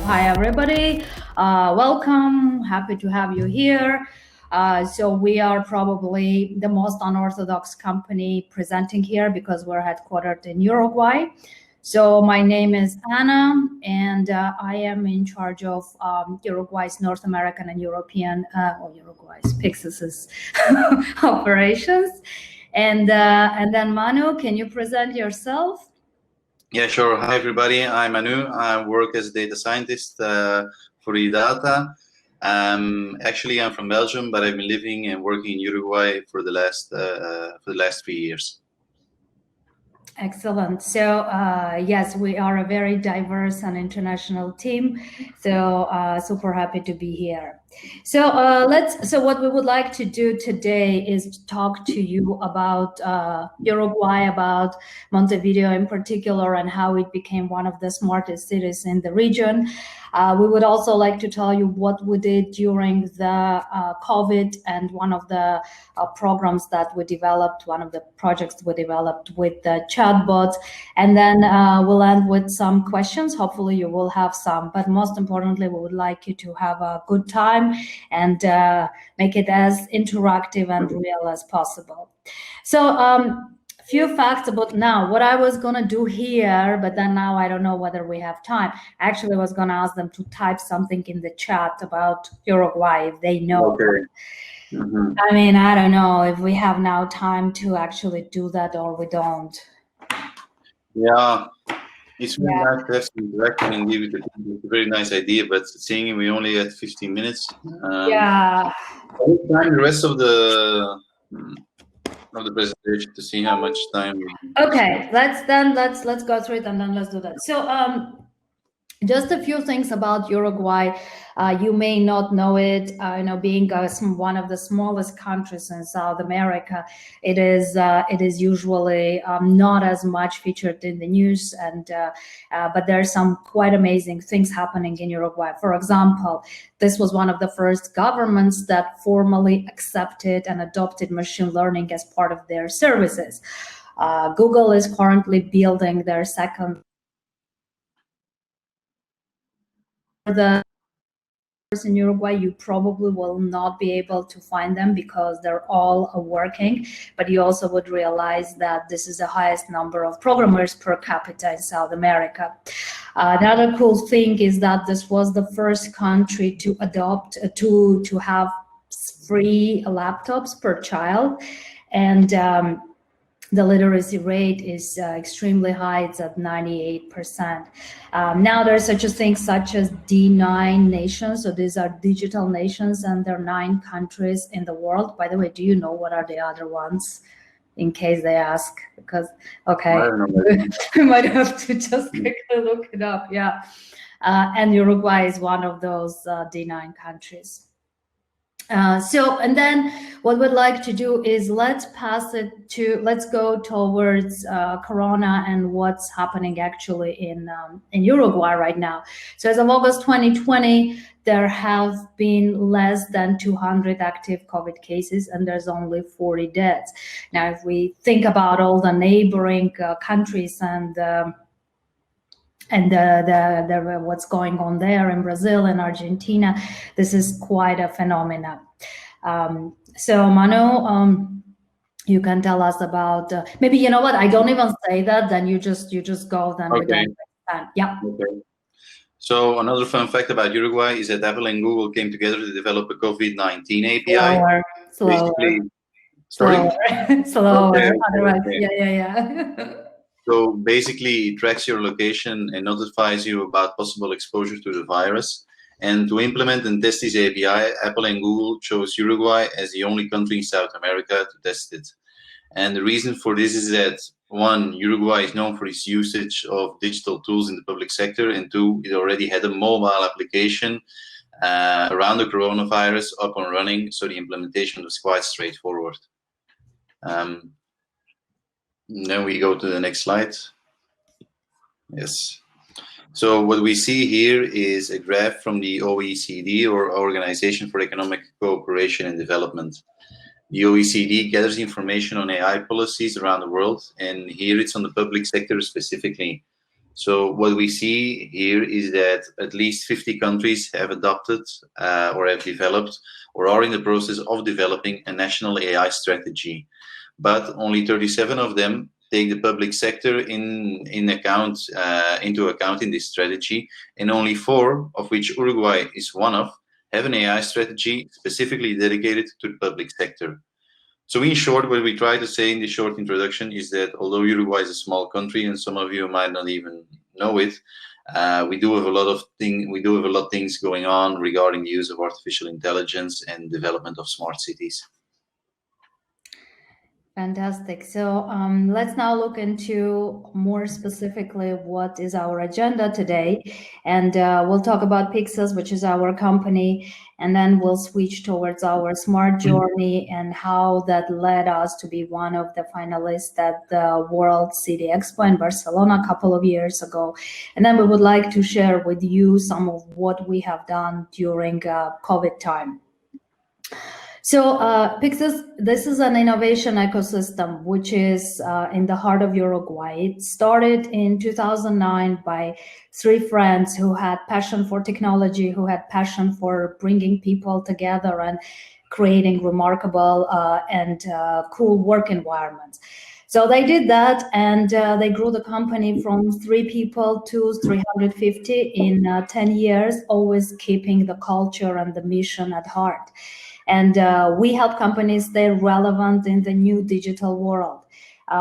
Hi, everybody. Welcome. Happy to have you here. So we are probably the most unorthodox company presenting here because we're headquartered in Uruguay. So my name is Anna, and I am in charge of Uruguay's North American and European, Uruguay's Pyxis operations. And then Manu, can you present yourself? Yeah, sure. Hi, everybody. I'm Manu. I work as a data scientist for eData. Actually, I'm from Belgium, but I've been living and working in Uruguay for the last 3 years. Excellent. So yes, we are a very diverse and international team. So super happy to be here. So So what we would like to do today is talk to you about Uruguay, about Montevideo in particular, and how it became one of the smartest cities in the region. We would also like to tell you what we did during the COVID and one of the programs that we developed, one of the projects we developed with the chatbots. And then we'll end with some questions. Hopefully you will have some, but most importantly, we would like you to have a good time and make it as interactive and real as possible. So few facts about now what I was gonna do here, but then now I don't know whether we have time. Actually, I was gonna ask them to type something in the chat about Uruguay if they know. Okay. Mm-hmm. I mean, I don't know if we have now time to actually do that or we don't. Yeah, it's very nice to have some interaction and give it a very nice idea, but seeing we only had 15 minutes. Yeah. Time the rest of the presentation to see how much time we Okay, let's go through it and then let's do that. So just a few things about Uruguay. You may not know it, being one of the smallest countries in South America, it is usually not as much featured in the news, and but there are some quite amazing things happening in Uruguay. For example, this was one of the first governments that formally accepted and adopted machine learning as part of their services. Google is currently building their second. The in Uruguay, you probably will not be able to find them because they're all working, but you also would realize that this is the highest number of programmers per capita in South America. The other cool thing is that this was the first country to adopt to have free laptops per child, and the literacy rate is extremely high. It's at 98%. Now there's such a thing such as D9 nations. So these are digital nations, and there are 9 countries in the world. By the way, do you know what are the other ones? In case they ask, because, okay, we might have to just quickly look it up. Yeah. And Uruguay is one of those D9 countries. And then what we'd like to do is let's go towards Corona and what's happening actually in Uruguay right now. So as of August 2020, there have been less than 200 active COVID cases, and there's only 40 deaths. Now, if we think about all the neighboring countries and what's going on there in Brazil and Argentina, this is quite a phenomenon. So Manu, you can tell us about maybe, you know what, I don't even say that, then you just go, then okay. We don't waste time. Yeah. Okay. So another fun fact about Uruguay is that Apple and Google came together to develop a COVID-19 API. Slower. Sorry? Slower. Okay. Otherwise, yeah. So basically, it tracks your location and notifies you about possible exposure to the virus. And to implement and test this API, Apple and Google chose Uruguay as the only country in South America to test it. And the reason for this is that, 1, Uruguay is known for its usage of digital tools in the public sector, and 2, it already had a mobile application around the coronavirus up and running, so the implementation was quite straightforward. Then we go to the next slide. Yes. So what we see here is a graph from the OECD, or Organization for Economic Cooperation and Development. The OECD gathers information on AI policies around the world, and here it's on the public sector specifically. So what we see here is that at least 50 countries have adopted or have developed or are in the process of developing a national AI strategy. But only 37 of them take the public sector into account in this strategy, and only 4, of which Uruguay is one of, have an AI strategy specifically dedicated to the public sector. So in short, what we try to say in this short introduction is that although Uruguay is a small country, and some of you might not even know it, we do have a lot of things going on regarding the use of artificial intelligence and development of smart cities. Fantastic. So let's now look into more specifically what is our agenda today. And we'll talk about Pyxis, which is our company, and then we'll switch towards our smart journey and how that led us to be one of the finalists at the World City Expo in Barcelona a couple of years ago. And then we would like to share with you some of what we have done during COVID time. So Pyxis, this is an innovation ecosystem which is in the heart of Uruguay. It started in 2009 by 3 friends who had passion for technology, who had passion for bringing people together and creating remarkable and cool work environments. So they did that, and they grew the company from 3 people to 350 in 10 years, always keeping the culture and the mission at heart. And we help companies stay relevant in the new digital world.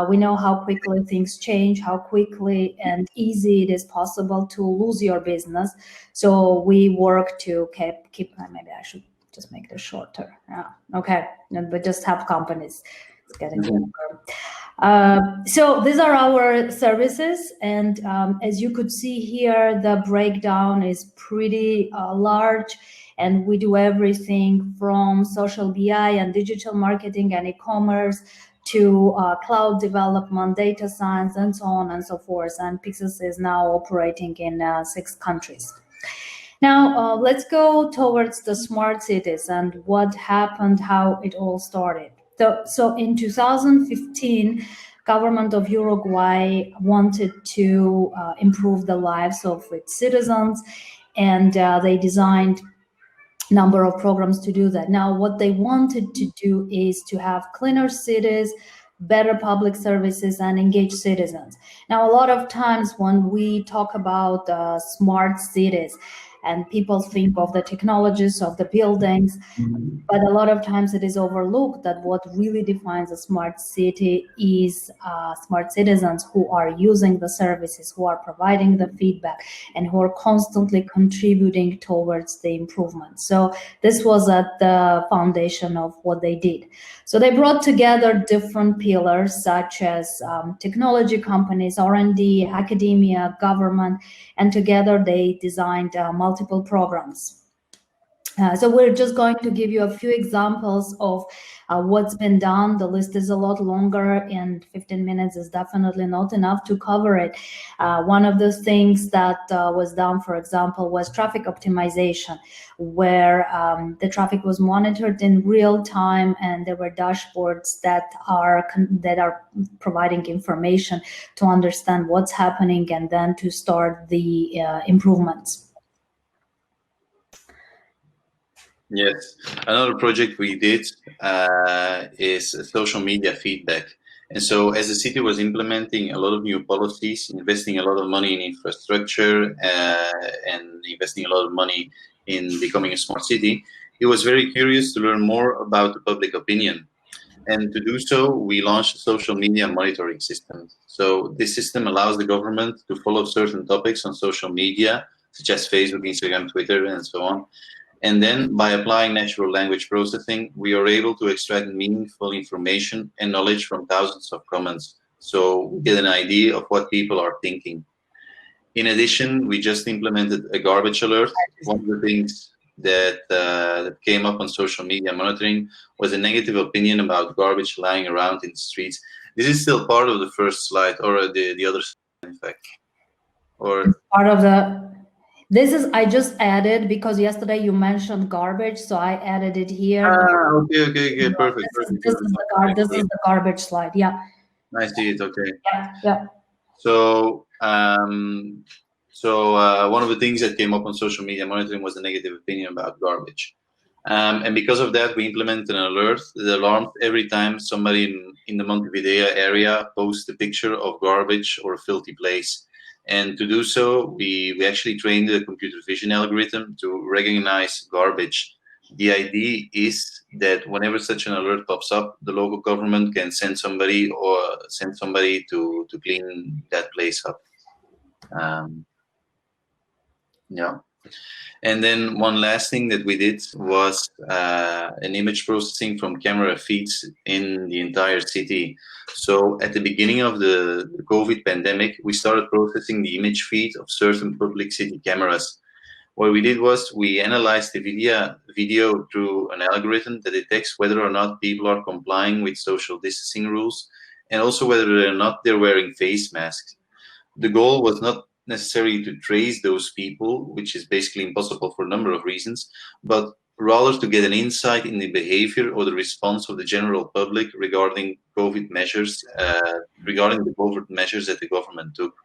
We know how quickly things change, how quickly and easy it is possible to lose your business. So we work to keep maybe I should just make this shorter. Yeah, okay, but just help companies. It's getting longer. So these are our services, and as you could see here, the breakdown is pretty large. And we do everything from social BI and digital marketing and e-commerce to cloud development, data science, and so on and so forth. And Pyxis is now operating in 6 countries. Now, let's go towards the smart cities and what happened, how it all started. So in 2015, government of Uruguay wanted to improve the lives of its citizens, and they designed number of programs to do that. Now, what they wanted to do is to have cleaner cities, better public services, and engage citizens. Now, a lot of times when we talk about smart cities, and people think of the technologies of the buildings, but a lot of times it is overlooked that what really defines a smart city is smart citizens who are using the services, who are providing the feedback, and who are constantly contributing towards the improvement. So this was at the foundation of what they did. So they brought together different pillars such as technology companies, R&D, academia, government, and together they designed multiple programs. So we're just going to give you a few examples of what's been done. The list is a lot longer, and 15 minutes is definitely not enough to cover it. One of the things that was done, for example, was traffic optimization, where the traffic was monitored in real time, and there were dashboards that are providing information to understand what's happening and then to start the improvements. Yes, another project we did is social media feedback. And so as the city was implementing a lot of new policies, investing a lot of money in infrastructure and investing a lot of money in becoming a smart city, it was very curious to learn more about the public opinion. And to do so, we launched a social media monitoring system. So this system allows the government to follow certain topics on social media, such as Facebook, Instagram, Twitter, and so on. And then by applying natural language processing, we are able to extract meaningful information and knowledge from thousands of comments. So we get an idea of what people are thinking. In addition, we just implemented a garbage alert. One of the things that came up on social media monitoring was a negative opinion about garbage lying around in the streets. This is still part of the first slide, or the other slide, in fact. Or part of the... This is, I just added because yesterday you mentioned garbage, so I added it here. Okay, perfect. This is the garbage slide, yeah. I see it, okay. Yeah. So One of the things that came up on social media monitoring was a negative opinion about garbage. And because of that, we implemented an alert that alarmed every time somebody in the Montevideo area posts a picture of garbage or a filthy place. And to do so, we actually trained a computer vision algorithm to recognize garbage. The idea is that whenever such an alert pops up, the local government can send somebody to clean that place up. Yeah. And then one last thing that we did was an image processing from camera feeds in the entire city. So at the beginning of the COVID pandemic, we started processing the image feed of certain public city cameras. What we did was we analyzed the video through an algorithm that detects whether or not people are complying with social distancing rules, and also whether or not they're wearing face masks. The goal was not necessarily to trace those people, which is basically impossible for a number of reasons, but rather to get an insight in the behavior or the response of the general public regarding COVID measures, regarding the COVID measures that the government took.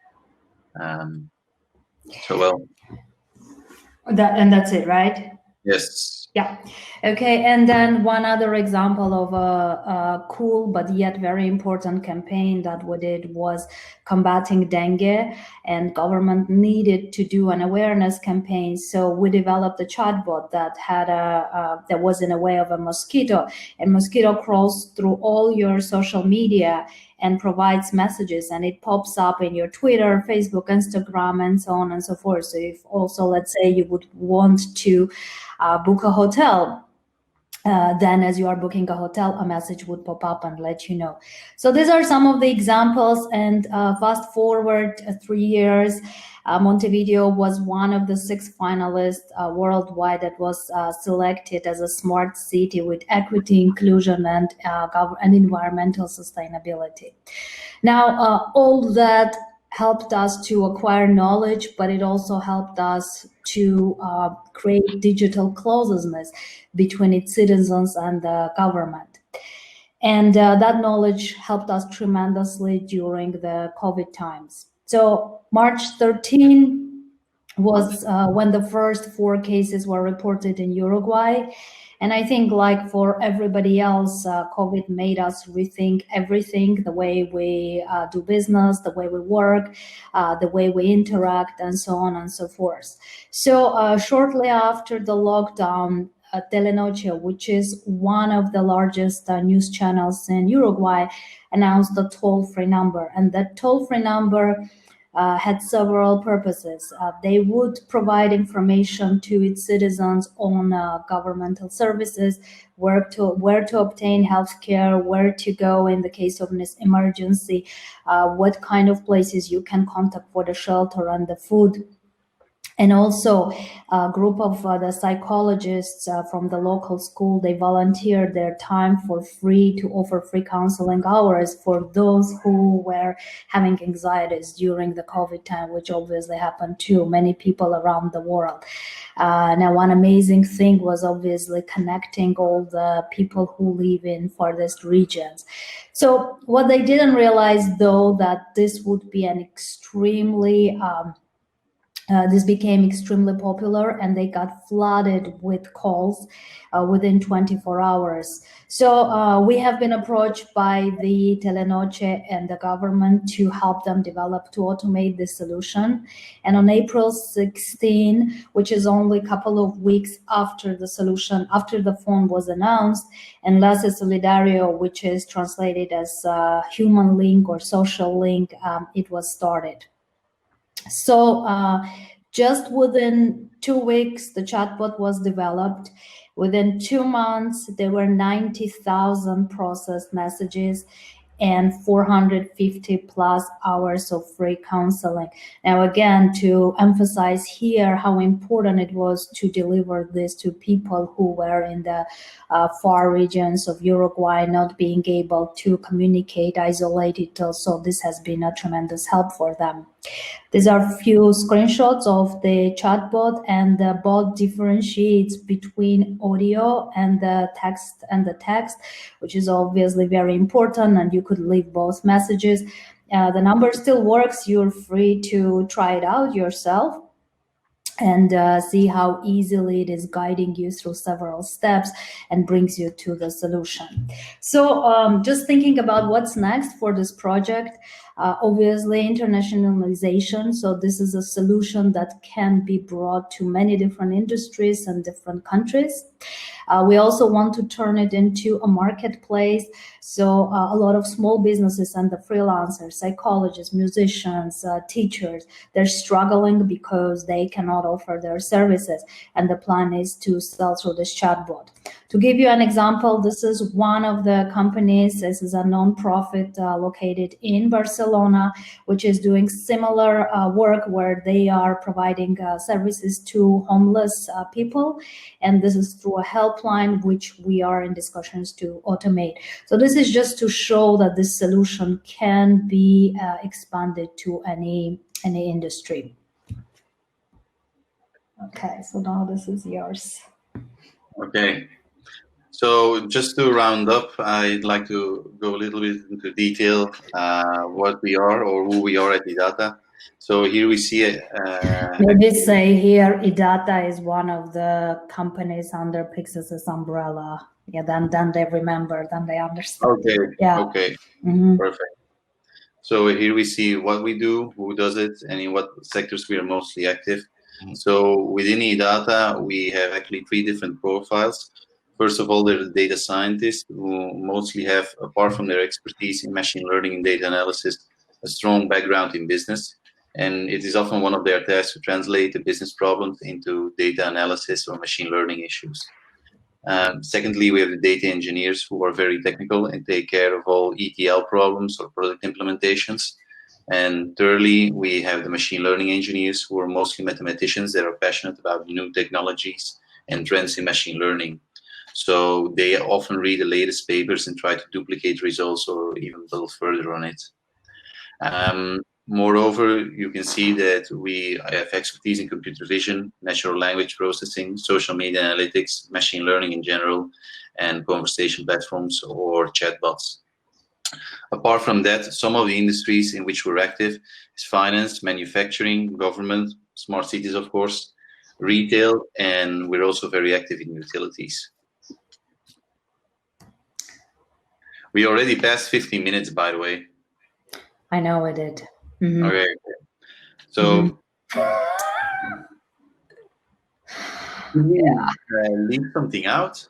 That's it, right? Yes. Yeah. Okay. And then one other example of a cool but yet very important campaign that we did was combating dengue, and government needed to do an awareness campaign. So we developed a chatbot that had that was in a way of a mosquito, and mosquito crawls through all your social media and provides messages, and it pops up in your Twitter, Facebook, Instagram, and so on and so forth. So if also, let's say you would want to book a hotel, then as you are booking a hotel, a message would pop up and let you know. So these are some of the examples, and fast forward 3 years, Montevideo was one of the 6 finalists worldwide that was selected as a smart city with equity, inclusion, and environmental sustainability. Now, all that helped us to acquire knowledge, but it also helped us to create digital closeness between its citizens and the government. And that knowledge helped us tremendously during the COVID times. So March 13 was when the first 4 cases were reported in Uruguay. And I think, like for everybody else, COVID made us rethink everything, the way we do business, the way we work, the way we interact, and so on and so forth. So shortly after the lockdown, Telenoche, which is one of the largest news channels in Uruguay, announced the toll-free number. And that toll-free number had several purposes. They would provide information to its citizens on governmental services, where to obtain healthcare, where to go in the case of an emergency, what kind of places you can contact for the shelter and the food. And also a group of the psychologists from the local school, they volunteered their time for free to offer free counseling hours for those who were having anxieties during the COVID time, which obviously happened to many people around the world. Now, one amazing thing was obviously connecting all the people who live in farthest regions. So what they didn't realize, though, that this would be an extremely this became extremely popular, and they got flooded with calls within 24 hours. So we have been approached by the Telenoche and the government to help them develop, to automate this solution. And on April 16, which is only a couple of weeks after the solution, after the phone was announced, Enlace Solidario, which is translated as human link or social link, it was started. So just within 2 weeks, the chatbot was developed. Within 2 months, there were 90,000 processed messages and 450 plus hours of free counseling. Now, again, to emphasize here how important it was to deliver this to people who were in the far regions of Uruguay, not being able to communicate, isolated. So this has been a tremendous help for them. These are a few screenshots of the chatbot, and the bot differentiates between audio and the text, which is obviously very important, and you could leave both messages. The number still works. You're free to try it out yourself and see how easily it is guiding you through several steps and brings you to the solution. So just thinking about what's next for this project, obviously internationalization. So this is a solution that can be brought to many different industries and different countries. We also want to turn it into a marketplace. So a lot of small businesses and the freelancers, psychologists, musicians, teachers, they're struggling because they cannot offer their services. And the plan is to sell through this chatbot. To give you an example, this is one of the companies. This is a nonprofit located in Barcelona, which is doing similar work where they are providing services to homeless people. And this is through a helpline, which we are in discussions to automate. So this is just to show that this solution can be expanded to any industry. Okay, so now this is yours. Okay. So just to round up, I'd like to go a little bit into detail what we are or who we are at IDATA. So here we see it. Maybe say here, IDATA is one of the companies under Pyxis' umbrella. Yeah, then they remember, then they understand. Okay. Yeah. Okay. Mm-hmm. Perfect. So here we see what we do, who does it, and in what sectors we are mostly active. So within IDATA, we have actually 3 different profiles. First of all, they're the data scientists who mostly have, apart from their expertise in machine learning and data analysis, a strong background in business. And it is often one of their tasks to translate the business problems into data analysis or machine learning issues. Secondly, we have the data engineers who are very technical and take care of all ETL problems or product implementations. And thirdly, we have the machine learning engineers who are mostly mathematicians that are passionate about new technologies and trends in machine learning. So they often read the latest papers and try to duplicate results or even build further on it. Moreover, you can see that we have expertise in computer vision, natural language processing, social media analytics, machine learning in general, and conversation platforms or chatbots. Apart from that, some of the industries in which we're active is finance, manufacturing, government, smart cities, of course, retail, and we're also very active in utilities. We already passed 15 minutes, by the way. I know it did. Mm-hmm. Okay. So, leave something out?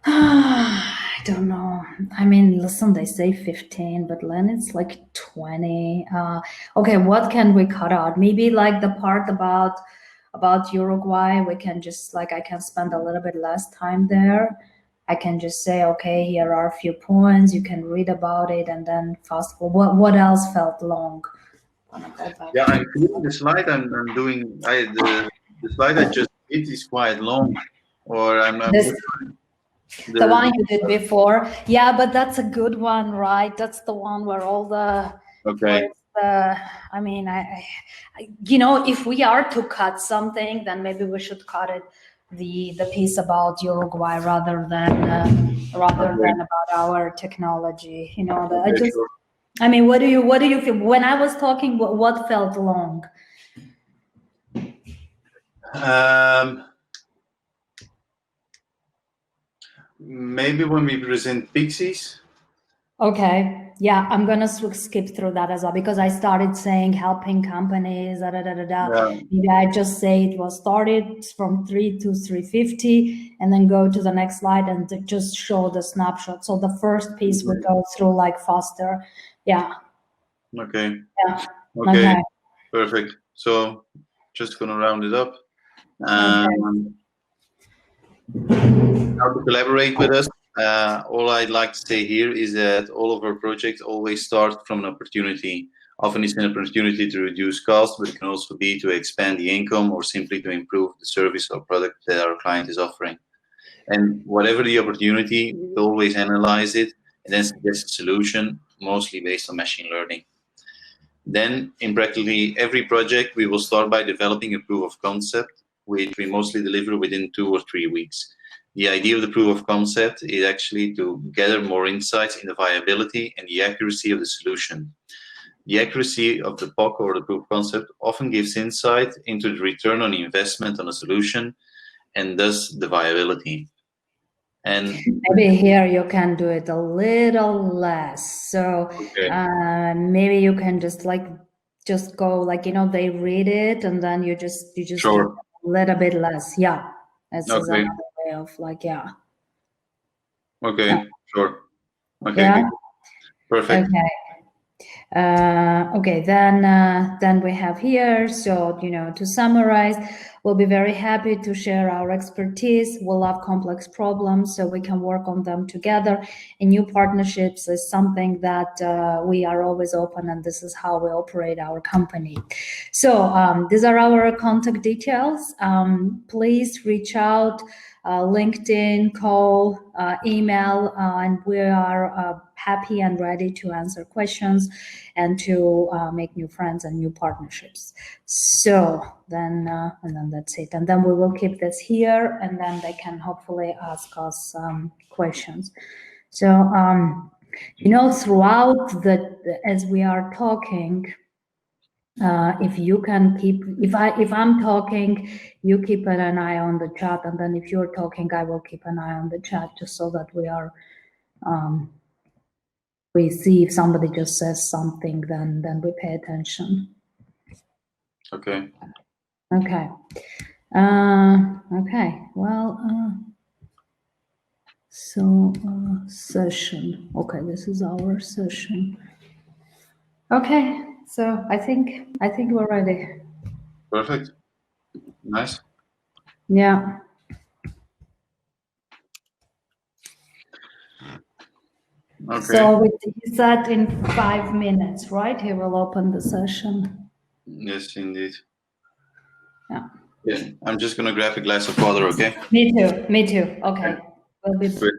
I don't know. I mean, listen, they say 15, but then it's like 20. Okay, what can we cut out? Maybe like the part about Uruguay, we can just like, I can spend a little bit less time there. I can just say, okay, here are a few points. You can read about it and then fast forward. What else felt long? Yeah, I'm doing the slide I'm doing. The slide I just did is quite long, or the one you did before. Yeah, but that's a good one, right? That's the one where all the okay. I mean, I you know, if we are to cut something, then maybe we should cut it the piece about Uruguay rather than about our technology. You know, I mean, what do you feel when I was talking? What felt long? Maybe when we present Pyxis. Okay, yeah, I'm gonna skip through that as well because I started saying helping companies, Yeah. Maybe I just say it was started from 3 to 350 and then go to the next slide and just show the snapshot. So the first piece would go through like faster. Yeah. Okay. Yeah. Okay. Perfect. So just gonna round it up. How to collaborate with us. All I'd like to say here is that all of our projects always start from an opportunity. Often it's an opportunity to reduce costs, but it can also be to expand the income or simply to improve the service or product that our client is offering. And whatever the opportunity, we always analyze it and then suggest a solution, mostly based on machine learning. Then in practically every project, we will start by developing a proof of concept, which we mostly deliver within 2 or 3 weeks. The idea of the proof of concept is actually to gather more insights in the viability and the accuracy of the solution. The accuracy of the POC or the proof of concept often gives insight into the return on investment on a solution and thus the viability. And maybe here you can do it a little less. So okay. maybe you can just go like, they read it and then you just Sure. do a little bit less. Yeah. This is Okay. another way of yeah. Okay. Yeah. Sure. Okay. Yeah. Good. Perfect. Okay. Okay, then we have here, so, to summarize, we'll be very happy to share our expertise. We love complex problems, so we can work on them together. And new partnerships is something that we are always open, and this is how we operate our company. So these are our contact details. Please reach out, LinkedIn, call, email, and we are happy and ready to answer questions and to make new friends and new partnerships. So then, and then that's it. And then we will keep this here, and then they can hopefully ask us questions. So, throughout as we are talking, if you can keep, if I'm talking, you keep an eye on the chat, and then if you're talking, I will keep an eye on the chat, just so that we see if somebody just says something, then we pay attention. Okay. Okay. Okay. Well, so session. Okay, this is our session. Okay. So I think we're ready. Perfect. Nice. Yeah. Okay. So he said in 5 minutes, right? He will open the session. Yes, indeed. Yeah. Yeah. I'm just gonna grab a glass of water. Okay. Me too. Me too. Okay. We'll be. Great.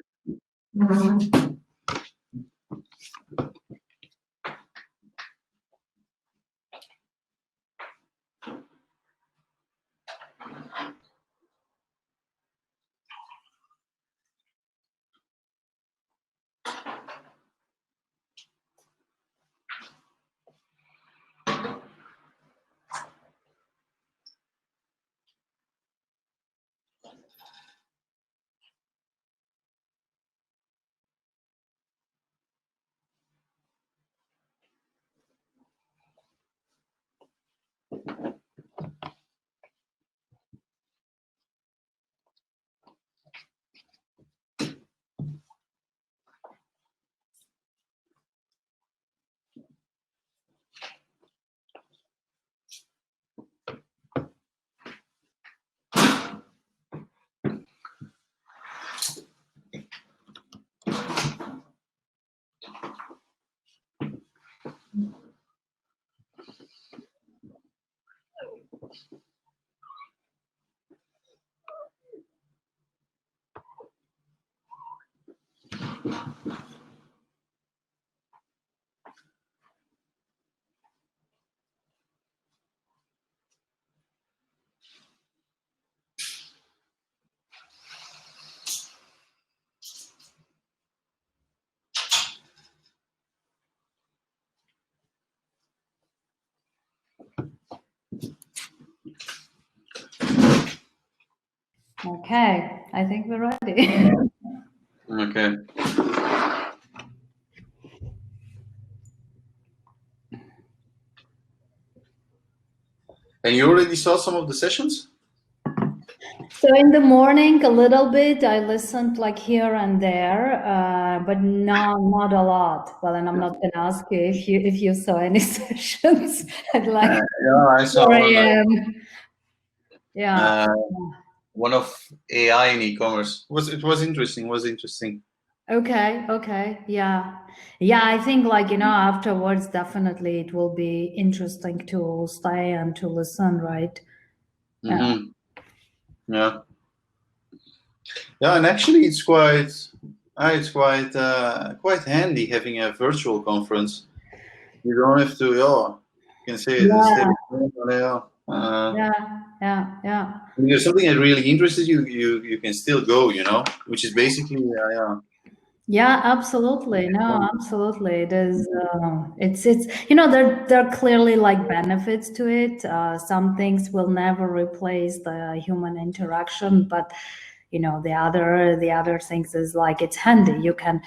Okay. I think we're ready. Okay. And you already saw some of the sessions? So in the morning, a little bit, I listened like here and there, but not a lot. Well, and I'm not going to ask you if you saw any sessions at like Yeah, I saw 4 one. a.m. Yeah. One of AI in e-commerce. It was interesting. Was interesting. Okay. Okay. Yeah. Yeah. I think afterwards, definitely it will be interesting to stay and to listen, right? Mm-hmm. Yeah. Yeah, and actually, it's quite handy having a virtual conference. You don't have to. Oh, you can say Yeah. yeah. Yeah. If there's something that really interests you, you can still go, you know, which is basically, Yeah, absolutely. No, absolutely. It is. It's. You know, there are clearly like benefits to it. Some things will never replace the human interaction, but you know, the other things is like it's handy. You can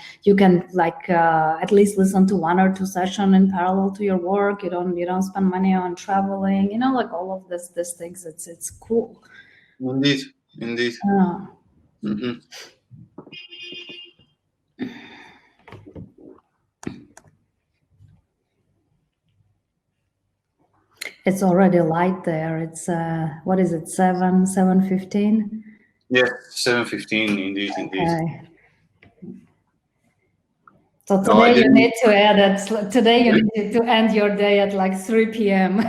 like at least listen to 1 or 2 sessions in parallel to your work. You don't spend money on traveling. You know, like all of these things. It's cool. Indeed. Mm-hmm. It's already light there. It's what is it? 7:15. Yeah, 7:15. Indeed. Okay. So today you need to add it. Today you need to end your day at like 3 p.m.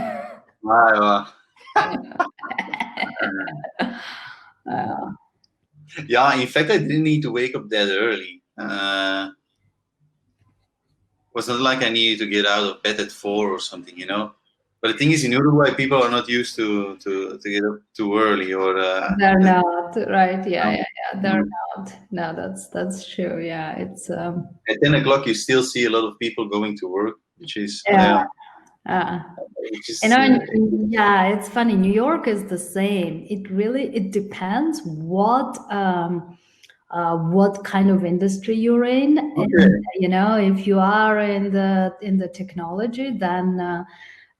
Yeah, in fact, I didn't need to wake up that early. It was not like I needed to get out of bed at 4 or something, you know. But the thing is, in Uruguay, people are not used to get up too early, or they're not, right? Yeah. They're not. No, that's true. Yeah, it's at 10 o'clock you still see a lot of people going to work, which is you know, yeah, it's funny. New York is the same. It depends what kind of industry you're in. Okay. And, you know, if you are in the technology,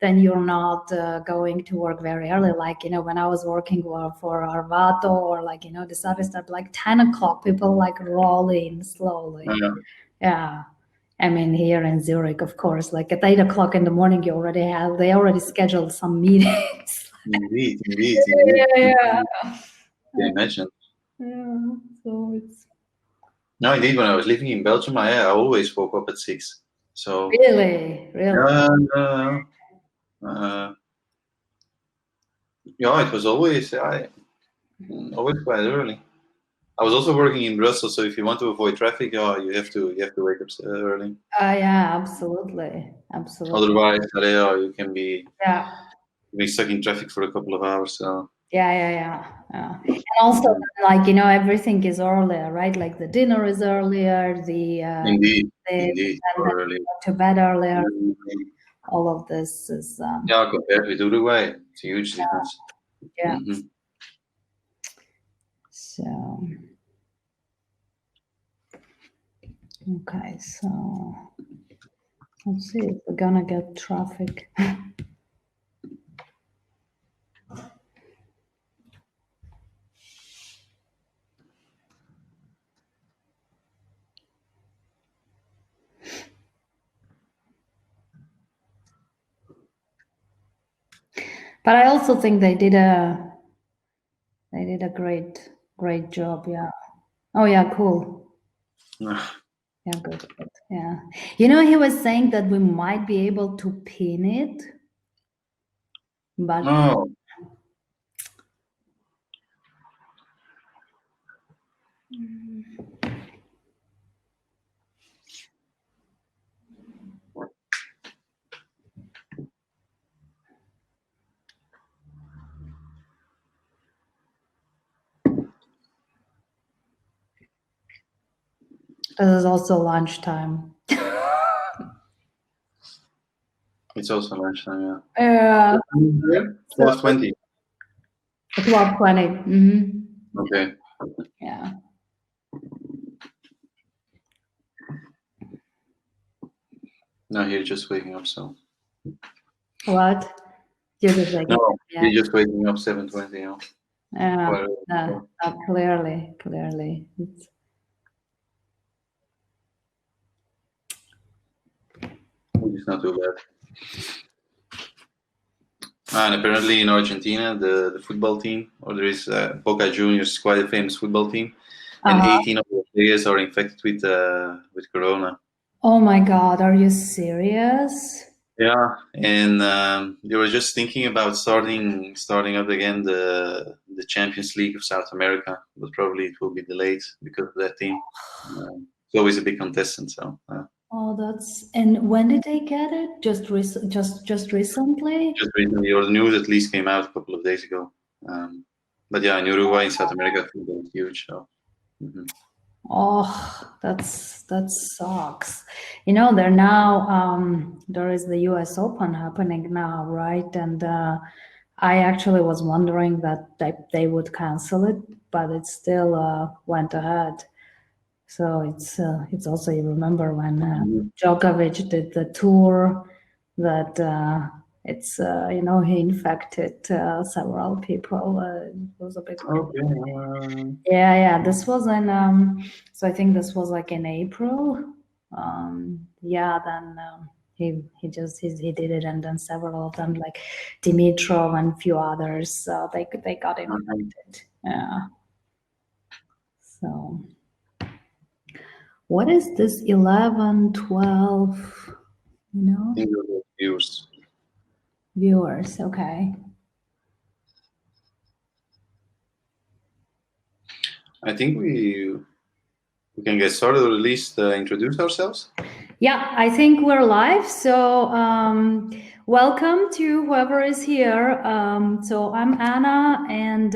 then you're not going to work very early. Like, you know, when I was working for Arvato or like, you know, the service start like 10 o'clock, people like roll in slowly. Yeah. I mean, here in Zurich, of course, like at 8 o'clock in the morning, they already scheduled some meetings. Indeed. Yeah. Can imagine. Yeah, so it's. No, indeed. When I was living in Belgium, I always woke up at 6. So Really. Yeah, it was always quite early. I was also working in Brussels, so if you want to avoid traffic, you have to wake up early. Yeah, absolutely. Otherwise, you can be stuck in traffic for a couple of hours. So. Yeah. And also, like, you know, everything is earlier, right? Like the dinner is earlier. Indeed. Earlier. To bed earlier. All of this is. Compared with Uruguay, it's a huge difference. Yeah. So. Okay, so let's see if we're gonna get traffic. But I also think they did a great job. Yeah. Oh yeah, cool. Yeah, good. Yeah. You know, he was saying that we might be able to pin it, but this is also lunchtime. It's also lunchtime, yeah. 12:20. 12:20. Mm-hmm. Okay. Yeah. No, you're just waking up, so. What? You're just like. No, you're just waking up 7:20. Yeah. Clearly. It's not too bad. And apparently in Argentina, the football team, or there is Boca Juniors, quite a famous football team, and 18 of the players are infected with corona. Oh my God, are you serious? Yeah, and they were just thinking about starting up again the Champions League of South America, but probably it will be delayed because of that team. It's always a big contestant, so. Oh, and when did they get it? Just recently? Just recently, or the news at least came out a couple of days ago. But yeah, in Uruguay, in South America, I think they're huge. So. Oh, that sucks. You know, they're now there is the US Open happening now, right? And I actually was wondering that they would cancel it, but it still went ahead. So it's also, you remember when Djokovic did the tour, that it's you know, he infected several people. It was a bit Okay. yeah. This was in so I think this was like in April. Yeah, then he did it, and then several of them, like Dimitrov and a few others, they got infected. Yeah. So what is this 11, 12, you know? Viewers. Viewers, okay. I think we can get started, or at least introduce ourselves. Yeah, I think we're live. So welcome to whoever is here. So I'm Anna, and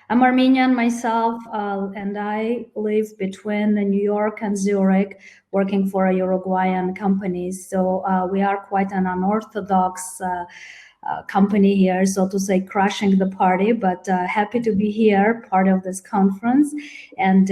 I'm Armenian myself, and I live between New York and Zurich, working for a Uruguayan company. So we are quite an unorthodox company here, so to say, crashing the party, but happy to be here, part of this conference. And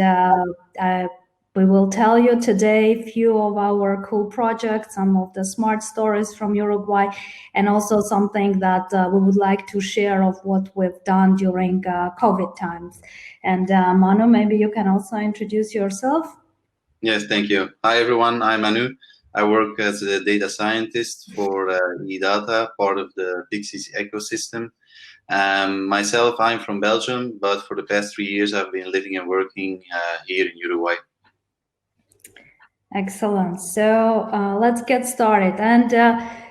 we will tell you today a few of our cool projects, some of the smart stories from Uruguay, and also something that we would like to share of what we've done during COVID times. And Manu, maybe you can also introduce yourself. Yes, thank you. Hi, everyone. I'm Manu. I work as a data scientist for eData, part of the Pyxis ecosystem. Myself, I'm from Belgium, but for the past 3 years, I've been living and working here in Uruguay. Excellent. So let's get started. And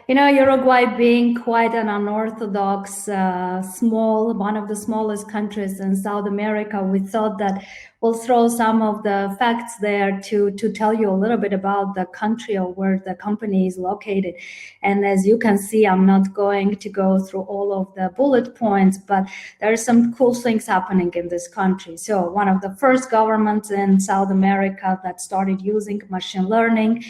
you know, Uruguay being quite an unorthodox, one of the smallest countries in South America, we thought that we'll throw some of the facts there to tell you a little bit about the country or where the company is located. And as you can see, I'm not going to go through all of the bullet points, but there are some cool things happening in this country. So one of the first governments in South America that started using machine learning,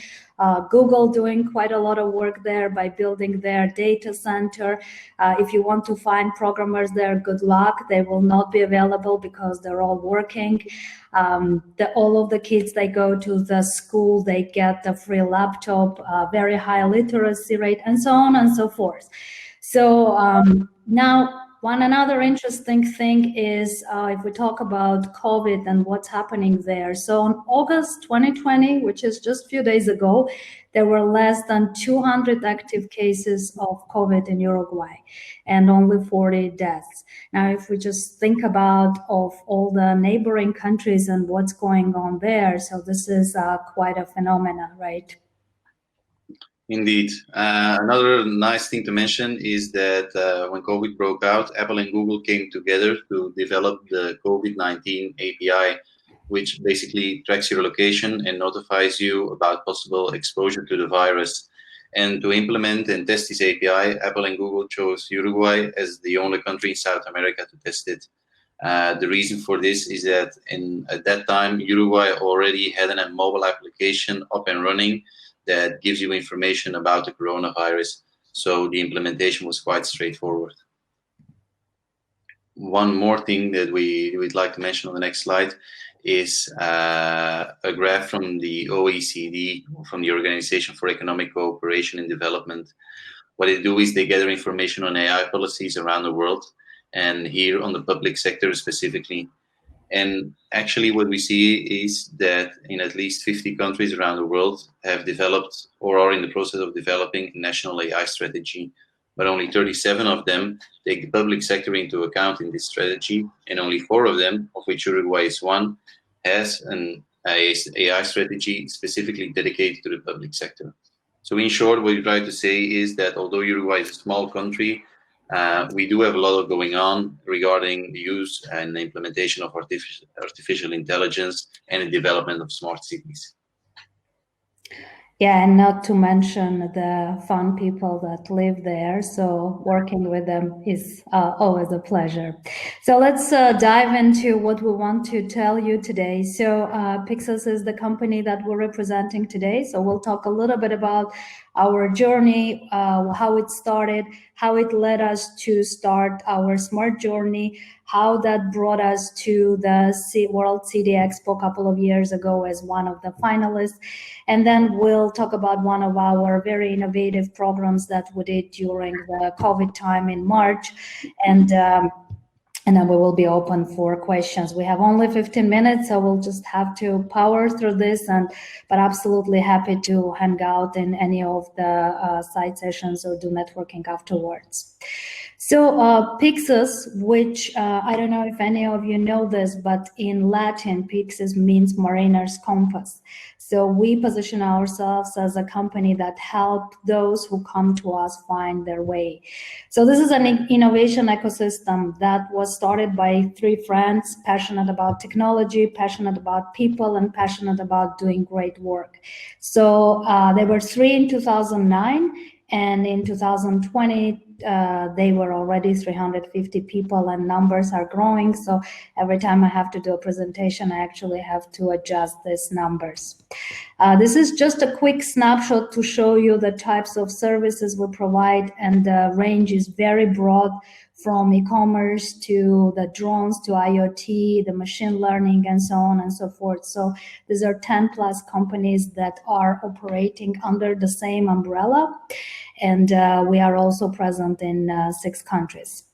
Google doing quite a lot of work there by building their data center. If you want to find programmers there, good luck. They will not be available because they're all working. All of the kids, they go to the school, they get the free laptop, very high literacy rate, and so on and so forth. So now, another interesting thing is if we talk about COVID and what's happening there. So on August 2020, which is just a few days ago, there were less than 200 active cases of COVID in Uruguay and only 40 deaths. Now, if we just think about of all the neighboring countries and what's going on there, so this is quite a phenomenon, right? Indeed. Another nice thing to mention is that when COVID broke out, Apple and Google came together to develop the COVID-19 API, which basically tracks your location and notifies you about possible exposure to the virus. And to implement and test this API, Apple and Google chose Uruguay as the only country in South America to test it. The reason for this is that at that time, Uruguay already had a mobile application up and running that gives you information about the coronavirus. So the implementation was quite straightforward. One more thing that we'd like to mention on the next slide is a graph from the OECD, from the Organization for Economic Cooperation and Development. What they do is they gather information on AI policies around the world, and here on the public sector specifically. And actually what we see is that in at least 50 countries around the world have developed or are in the process of developing a national AI strategy. But only 37 of them take the public sector into account in this strategy, and only 4 of them, of which Uruguay is one, has an AI strategy specifically dedicated to the public sector. So in short, what we try to say is that although Uruguay is a small country, we do have a lot of going on regarding the use and the implementation of artificial intelligence and the development of smart cities. Yeah, and not to mention the fun people that live there. So working with them is always a pleasure. So let's dive into what we want to tell you today. So Pyxis is the company that we're representing today. So we'll talk a little bit about our journey, how it started, how it led us to start our smart journey, how that brought us to the World City Expo a couple of years ago as one of the finalists. And then we'll talk about one of our very innovative programs that we did during the COVID time in March. And then we will be open for questions. We have only 15 minutes, so we'll just have to power through this. But absolutely happy to hang out in any of the side sessions or do networking afterwards. So Pyxis, which I don't know if any of you know this, but in Latin, Pyxis means mariner's compass. So we position ourselves as a company that help those who come to us find their way. So this is an innovation ecosystem that was started by three friends, passionate about technology, passionate about people, and passionate about doing great work. So there were three in 2009, and in 2020, they were already 350 people, and numbers are growing. So every time I have to do a presentation, I actually have to adjust these numbers. This is just a quick snapshot to show you the types of services we provide, and the range is very broad, from e-commerce to the drones to IoT, the machine learning, and so on and so forth. So these are 10 plus companies that are operating under the same umbrella, and we are also present in 6 countries.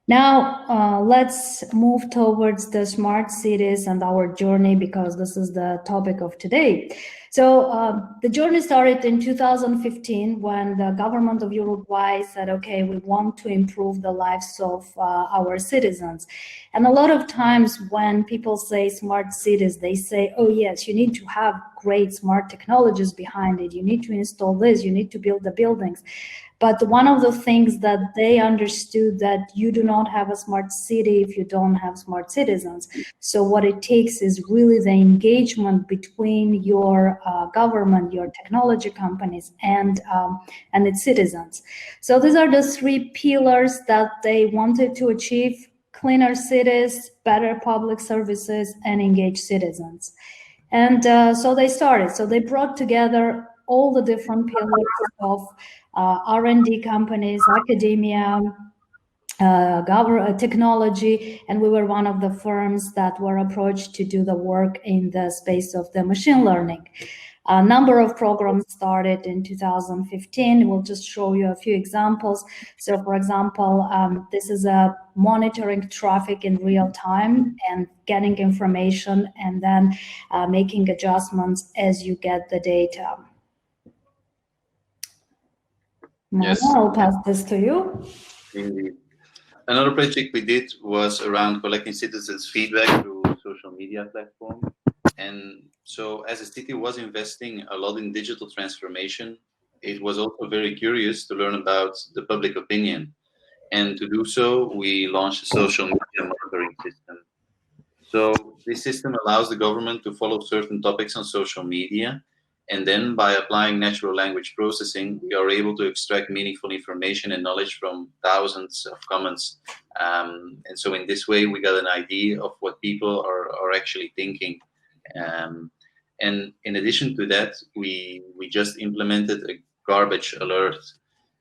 Now, let's move towards the smart cities and our journey, because this is the topic of today. So the journey started in 2015 when the government of Uruguay said, okay, we want to improve the lives of our citizens. And a lot of times when people say smart cities, they say, oh yes, you need to have great smart technologies behind it. You need to install this, you need to build the buildings. But one of the things that they understood, that you do not have a smart city if you don't have smart citizens. So what it takes is really the engagement between your government, your technology companies, and its citizens. So these are the 3 pillars that they wanted to achieve: cleaner cities, better public services, and engaged citizens. And so they started. So they brought together all the different pillars of R&D companies, academia, technology, and we were one of the firms that were approached to do the work in the space of the machine learning. A number of programs started in 2015. We'll just show you a few examples. So for example, this is a monitoring traffic in real time and getting information, and then making adjustments as you get the data. Yes. I'll pass this to you. Indeed. Another project we did was around collecting citizens' feedback through social media platform. And so as the city was investing a lot in digital transformation, it was also very curious to learn about the public opinion. And to do so, we launched a social media monitoring system. So this system allows the government to follow certain topics on social media. And then by applying natural language processing, we are able to extract meaningful information and knowledge from thousands of comments. And so in this way, we got an idea of what people are actually thinking. And in addition to that, we just implemented a garbage alert.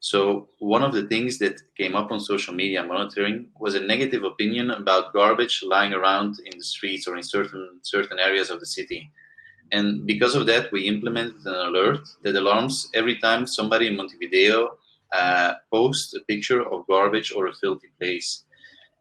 So one of the things that came up on social media monitoring was a negative opinion about garbage lying around in the streets or in certain areas of the city. And because of that, we implemented an alert that alarms every time somebody in Montevideo posts a picture of garbage or a filthy place.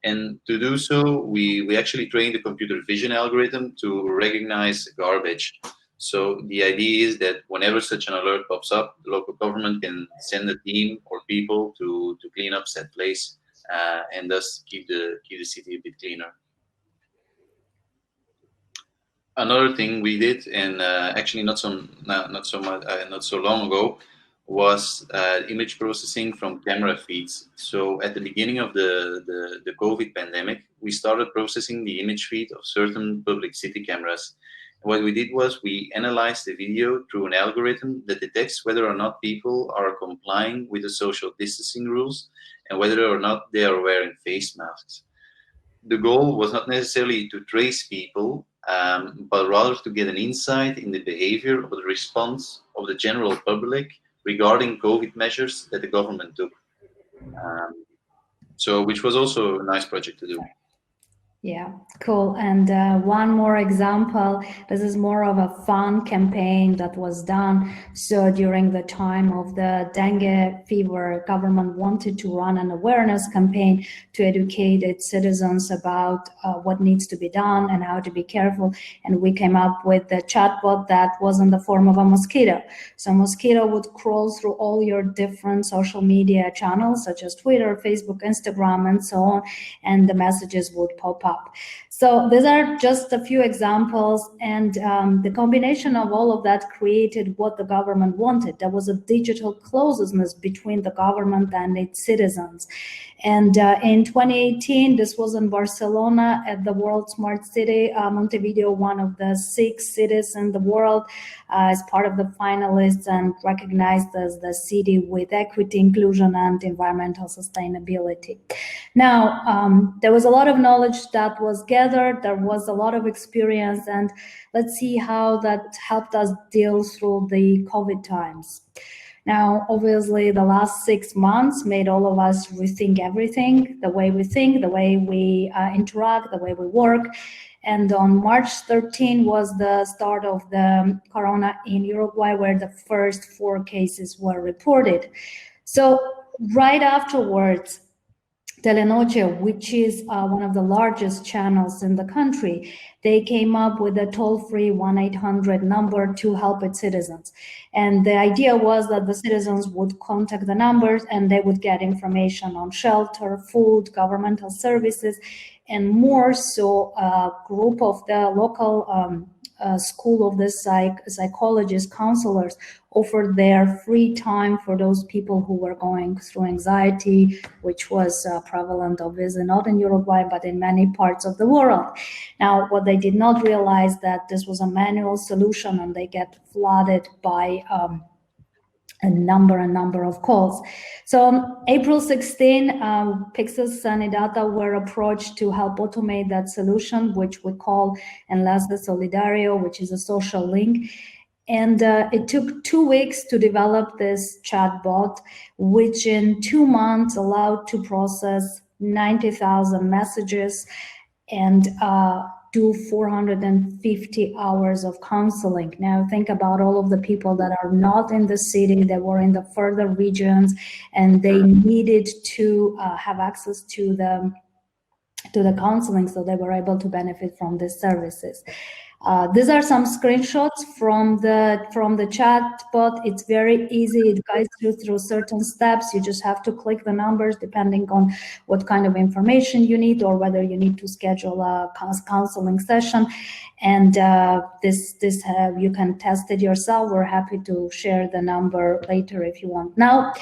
And to do so, we actually trained a computer vision algorithm to recognize garbage. So the idea is that whenever such an alert pops up, the local government can send a team or people to clean up said place, and thus keep the city a bit cleaner. Another thing we did, and actually not so long ago, was image processing from camera feeds. So at the beginning of the COVID pandemic, we started processing the image feed of certain public city cameras. What we did was we analyzed the video through an algorithm that detects whether or not people are complying with the social distancing rules and whether or not they are wearing face masks. The goal was not necessarily to trace people, but rather to get an insight in the behavior or the response of the general public regarding COVID measures that the government took. Which was also a nice project to do. Yeah, cool. And one more example, this is more of a fun campaign that was done. So during the time of the dengue fever, government wanted to run an awareness campaign to educate its citizens about what needs to be done and how to be careful. And we came up with the chatbot that was in the form of a mosquito. So a mosquito would crawl through all your different social media channels, such as Twitter, Facebook, Instagram, and so on, and the messages would pop up. So these are just a few examples, and the combination of all of that created what the government wanted. There was a digital closeness between the government and its citizens. And in 2018, this was in Barcelona at the World Smart City, Montevideo, one of the 6 cities in the world, as part of the finalists and recognized as the city with equity, inclusion, and environmental sustainability. Now, there was a lot of knowledge that was gathered, there was a lot of experience, and let's see how that helped us deal through the COVID times. Now, obviously, the last 6 months made all of us rethink everything, the way we think, the way we interact, the way we work. And on March 13 was the start of the corona in Uruguay, where the first 4 cases were reported. So right afterwards, Telenoche, which is one of the largest channels in the country, they came up with a toll-free 1-800 number to help its citizens. And the idea was that the citizens would contact the numbers and they would get information on shelter, food, governmental services, and more. So a group of the local school of the psychologists, counselors, offered their free time for those people who were going through anxiety, which was prevalent, obviously not in Uruguay, but in many parts of the world. Now, what they did not realize that this was a manual solution and they get flooded by a number of calls. So on April 16, Pyxis and Idata were approached to help automate that solution, which we call Enlace de Solidario, which is a social link. And it took 2 weeks to develop this chatbot, which in 2 months allowed to process 90,000 messages and do 450 hours of counseling. Now think about all of the people that are not in the city, that were in the further regions, and they needed to have access to the counseling, so they were able to benefit from these services. These are some screenshots from the chatbot. It's very easy. It guides you through certain steps. You just have to click the numbers depending on what kind of information you need or whether you need to schedule a counseling session. And you can test it yourself. We're happy to share the number later if you want. Now,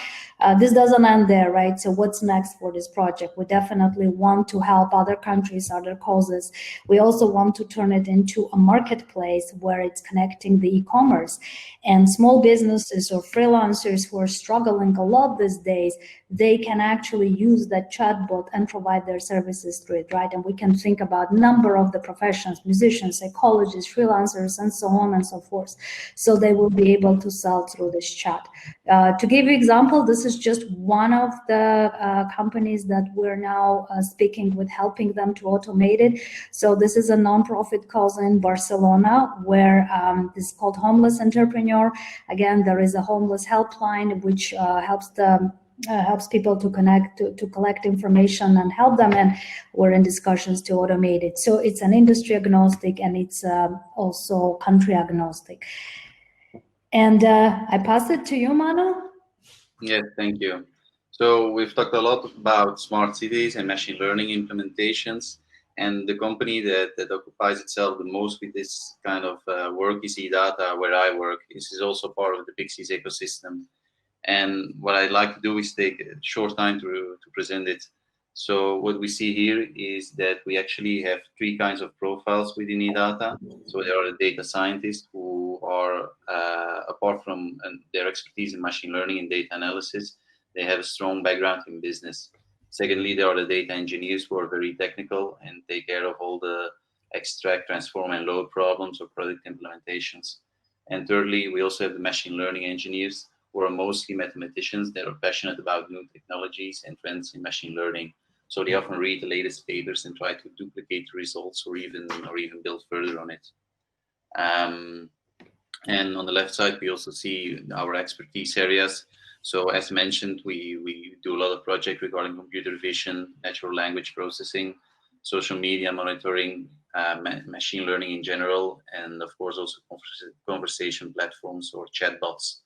this doesn't end there, right? So what's next for this project? We definitely want to help other countries, other causes. We also want to turn it into a marketplace where it's connecting the e-commerce, and small businesses or freelancers who are struggling a lot these days, they can actually use that chatbot and provide their services through it, right? And we can think about number of the professions, musicians, psychologists, freelancers, and so on and so forth. So they will be able to sell through this chat. To give you example, this is just one of the companies that we're now speaking with, helping them to automate it. So this is a nonprofit cause in Barcelona where this is called Homeless Entrepreneur. Again, there is a homeless helpline which helps people to connect, to collect information and help them, and we're in discussions to automate it. So it's an industry agnostic and it's also country agnostic. And I pass it to you, Manu. Yes, thank you. So we've talked a lot about smart cities and machine learning implementations, and the company that occupies itself the most with this kind of work is eData, where I work. This is also part of the Pyxis ecosystem. And what I'd like to do is take a short time to present it. So what we see here is that we actually have three kinds of profiles within eData. So there are the data scientists who are, apart from their expertise in machine learning and data analysis, they have a strong background in business. Secondly, there are the data engineers who are very technical and take care of all the extract, transform, and load problems or product implementations. And thirdly, we also have the machine learning engineers who are mostly mathematicians that are passionate about new technologies and trends in machine learning. So they often read the latest papers and try to duplicate the results or even build further on it. And on the left side, we also see our expertise areas. So as mentioned, we do a lot of projects regarding computer vision, natural language processing, social media monitoring, machine learning in general, and of course also conversation platforms or chatbots.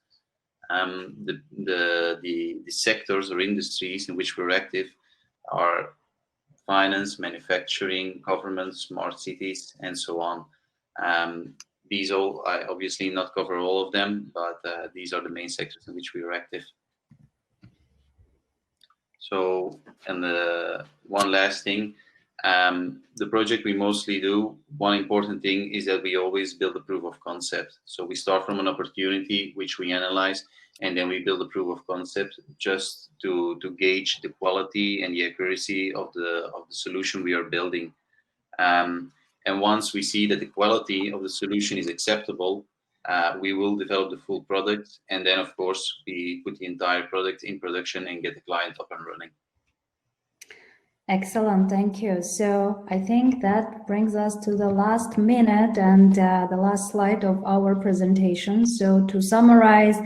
The sectors or industries in which we're active are finance, manufacturing, government, smart cities, and so on. These all, I obviously not cover all of them, but these are the main sectors in which we are active. So, and one last thing, the project we mostly do, one important thing is that we always build a proof of concept. So we start from an opportunity which we analyze, and then we build a proof of concept just to gauge the quality and the accuracy of the solution we are building. And once we see that the quality of the solution is acceptable, we will develop the full product, and then of course we put the entire product in production and get the client up and running. Excellent, thank you. So I think that brings us to the last minute and the last slide of our presentation. So to summarize,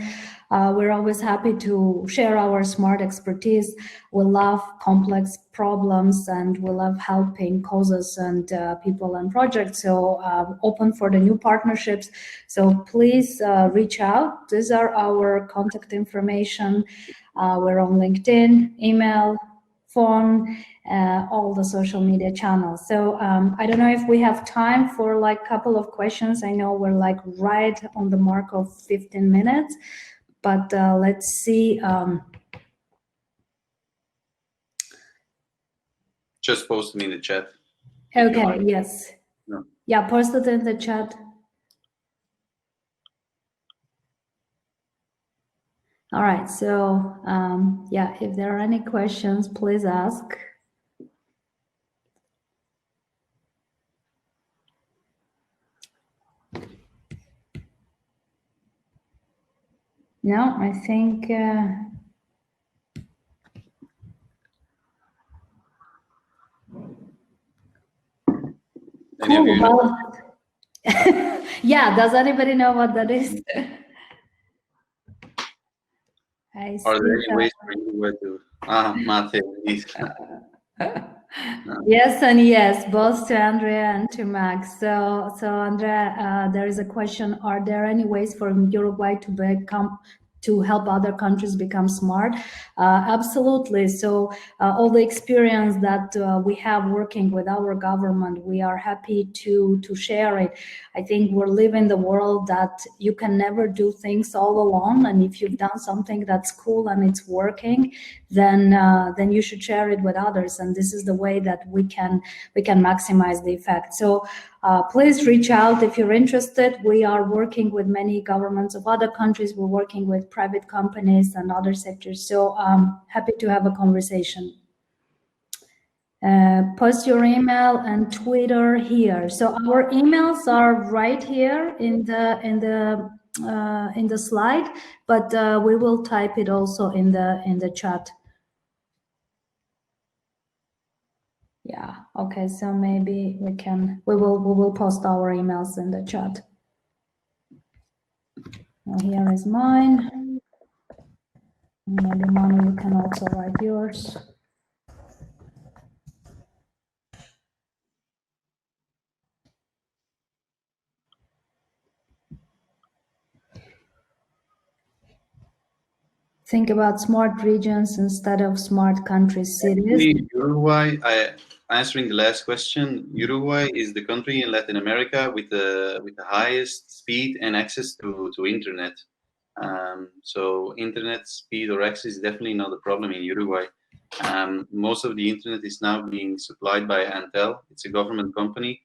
we're always happy to share our smart expertise. We love complex problems and we love helping causes and people and projects. So open for the new partnerships. So please reach out. These are our contact information. We're on LinkedIn, email, phone, all the social media channels. So I don't know if we have time for like a couple of questions. I know we're like right on the mark of 15 minutes, but let's see. Just post them in the chat. Okay, yes. No. Yeah, post it in the chat. All right, so yeah, if there are any questions, please ask. No, I think Any of you know? Yeah, does anybody know what that is? Are there any ways for you to Mate, Yes and yes, both to Andrea and to Max. So Andrea, there is a question: are there any ways for Uruguay to help other countries become smart? Absolutely. So all the experience that we have working with our government, we are happy to share it. I think we're living in the world that you can never do things all alone, and if you've done something that's cool and it's working, then you should share it with others, and this is the way that we can maximize the effect. So please reach out if you're interested. We are working with many governments of other countries. We're working with private companies and other sectors. So happy to have a conversation. Post your email and Twitter here. So our emails are right here in the slide, but we will type it also in the chat. Yeah. Okay. So maybe we will post our emails in the chat. Now here is mine. Maybe Manu, you can also write yours. Think about smart regions instead of smart countries, cities. Uruguay, answering the last question, Uruguay is the country in Latin America with the highest speed and access to internet. So internet speed or access is definitely not a problem in Uruguay. Most of the internet is now being supplied by Antel. It's a government company,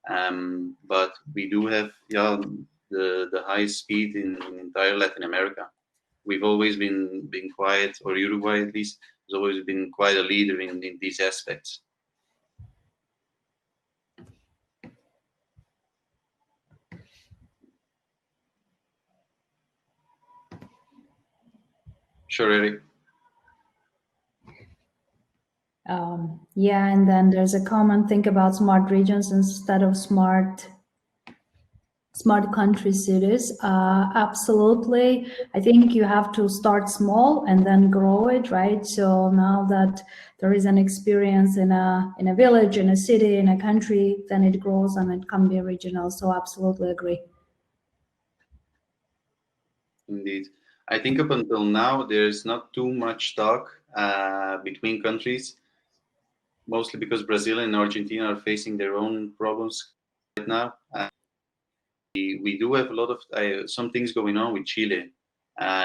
but we do have the highest speed in entire Latin America. We've always been quiet, or Uruguay at least, has always been quite a leader in these aspects. Sure, Eric. Yeah, and then there's a common thing about smart regions instead of smart country cities. Absolutely. I think you have to start small and then grow it, right? So now that there is an experience in a village, in a city, in a country, then it grows and it can be regional. So absolutely agree. Indeed. I think up until now, there's not too much talk between countries, mostly because Brazil and Argentina are facing their own problems right now. We do have a lot of some things going on with Chile.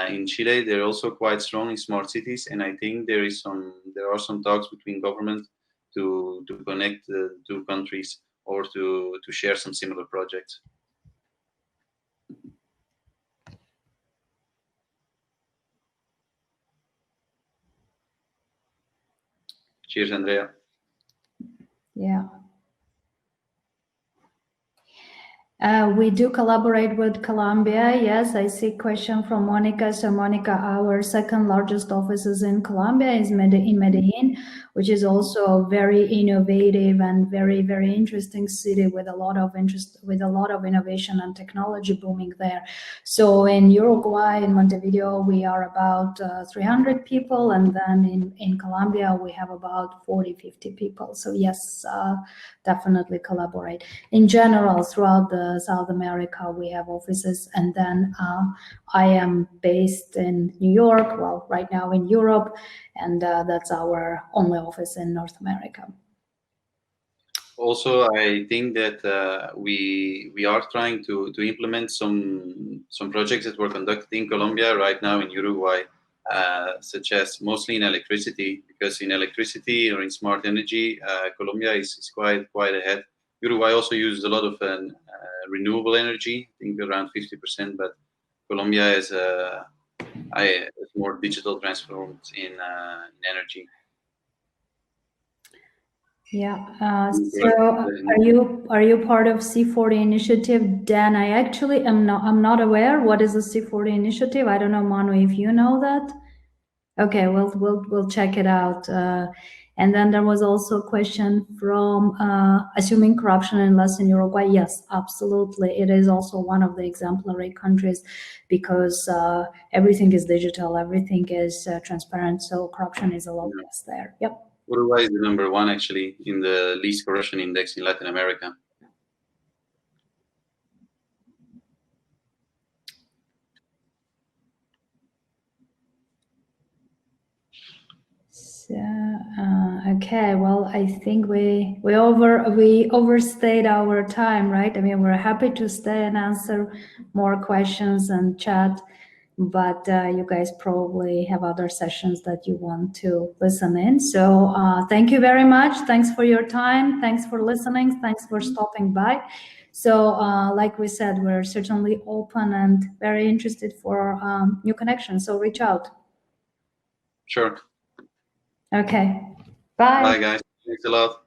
In Chile, they're also quite strong in smart cities, and I think there are some talks between government to connect the two countries or to share some similar projects. Cheers, Andrea. Yeah. We do collaborate with Colombia. Yes, I see question from Monica. So Monica, our second largest office is in Colombia, is in Medellin, which is also a very innovative and very, very interesting city with a lot of interest, with a lot of innovation and technology booming there. So in Uruguay, in Montevideo, we are about 300 people. And then in Colombia, we have about 40, 50 people. So yes, definitely collaborate. In general, throughout the South America, we have offices, and then I am based in New York, well, right now in Europe, and that's our only office in North America. Also, I think that we are trying to implement some projects that were conducted in Colombia right now in Uruguay, such as mostly in electricity, because in electricity or in smart energy, Colombia is quite ahead. Uruguay also uses a lot of renewable energy, I think around 50%, but Colombia is more digital transformed in energy. Yeah. So are you part of C40 initiative? Dan, I actually am not. I'm not aware. What is the C40 initiative? I don't know, Manu, if you know that. Okay, we'll check it out. And then there was also a question from assuming corruption and less in Uruguay. Yes, absolutely. It is also one of the exemplary countries because everything is digital, everything is transparent. So corruption is a lot less there. Yep. Uruguay is the #1 actually in the least corruption index in Latin America. So, okay, well, I think we overstayed our time, right? I mean, we're happy to stay and answer more questions and chat, but you guys probably have other sessions that you want to listen in. So thank you very much. Thanks for your time. Thanks for listening. Thanks for stopping by. So like we said, we're certainly open and very interested for new connections. So reach out. Sure. Okay. Bye. Bye, guys. Thanks a lot.